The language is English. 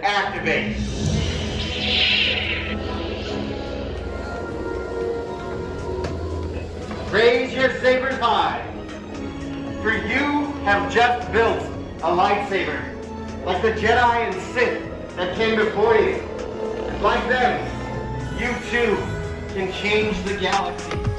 activate. Raise your sabers high, for you have just built a lightsaber, like the Jedi and Sith that came before you. Like them, you too can change the galaxy.